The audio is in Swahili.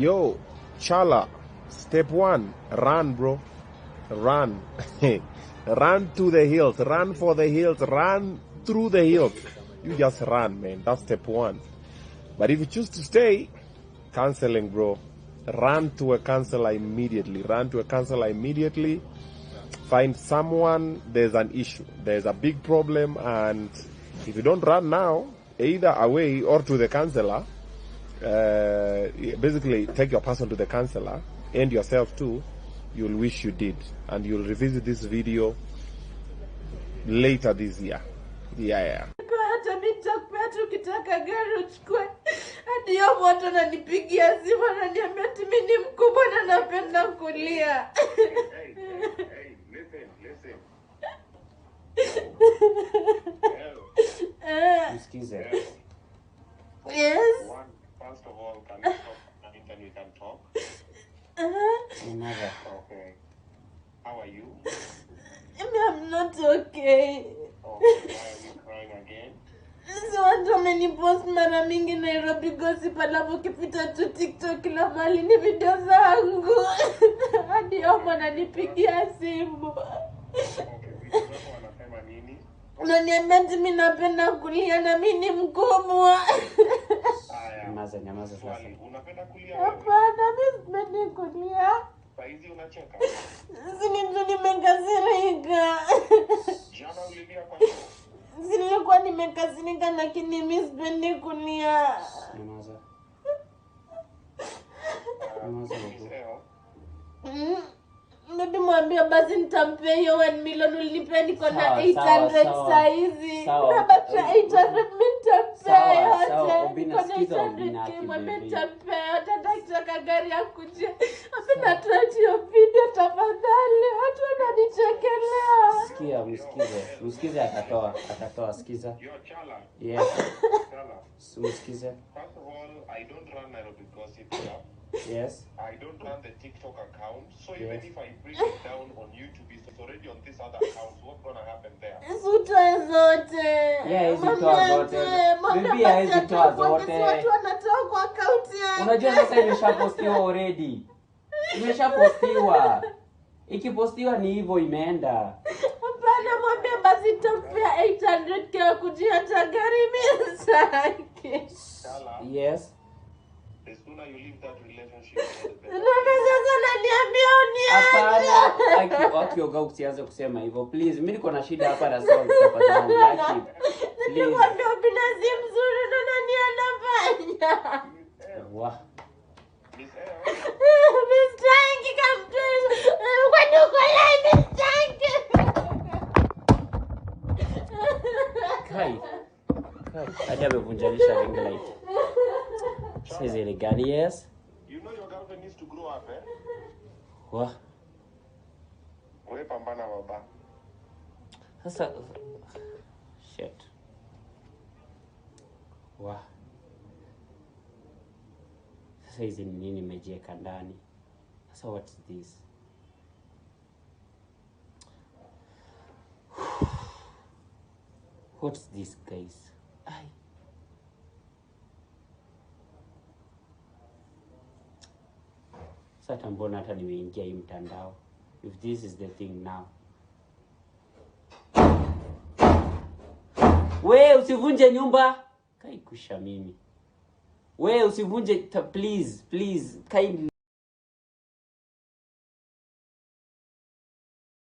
Yo, Chala, step 1, run, bro. Run. Run to the hills. Run for the hills. Run through the hills. You just run, man. That's step 1. But if you choose to stay, counseling, bro. Run to a counselor immediately. Run to a counselor immediately. Find someone. There's an issue. There's a big problem. And if you don't run now, either away or to the counselor, basically take your person to the counselor and yourself too, you'll wish you did. And you'll revisit this video later this year. Yeah. Hata nitakupea tu kitaka gari uchukue. Hadi hiyo moto ananipigia simu ananiambia ati mimi ni mkubwa na napenda kulia. Listen. Msikize. Yes. First of all, can you talk? Can we talk? Never. Okay. How are you? I'm not okay. Okay, why are you crying again? So watu wamenipost mara mingi Nairobi gossip, alafu ukipita tu TikTok kila mahali ni video zangu. Hadi hapo ananipigia simu. Okay, wanasema nini? Unaniambia ati mimi napenda kulia na mimi ni mkubwa. Nyamaza sasa. Unapenda kulia? Hapana, mimi sipendi kulia. Saizi unacheka? Nimekasirika. Jana ulilia kwa nini? Nilikuwa nimekasirika lakini mimi sipendi kulia. Nyamaza. Maybe mwambie basi nitampea hiyo 1 million ulinipea, niko na 800 saizi. Na baki 800 mimi nitampea yote. Niko na 800 mwambie nitampea yote. Nataka gari ya kuja. Apenda tuache hiyo video tafadhali. Watu wananichekelea. Msikize atatoa sikiza. Yo, Chala. Yes. Chala. Msikize. First of all, I don't run Nairobi gossip. Yes. I don't run the TikTok account, so even if I bring it down on YouTube, it's already on this other account. What's gonna happen there? Zitoa zote. Yeah, zitoa zote. Bibi zitoa zote. Watu wanatoa kwa account yangu. Unajua sasa imeshapostiwa already. Imeshapostiwa. Ikipostiwa ni hivyo imeenda. Hapana, mwambie basi topea 800k kujia tagari mimi sake. Yes. The sooner you leave that relationship, the better. Sasa naniambia uniache. Hapana, wakioga usianze kusema hivyo. Please, mimi niko na shida hapa na song tafadhali. Please. Nikwambia binafsi mzuri na nani anafanya. Wah. Mstangi kamtu. Kwani uko live mstangi. Kai. Hadi amevunjanisha ring light. Says it again, yes. You know your girlfriend needs to grow up, eh? Wah. Wewe pambana baba. Sasa shit. Wah. Sasa hizi ni nini nimejieka ndani? Sasa what's this? What's this, guys? Ai. Sasa mbona hata nimeingia hii mtandao? If this is the thing now. We usivunje nyumba. Kai kusha mimi. We usivunje, please, kindly.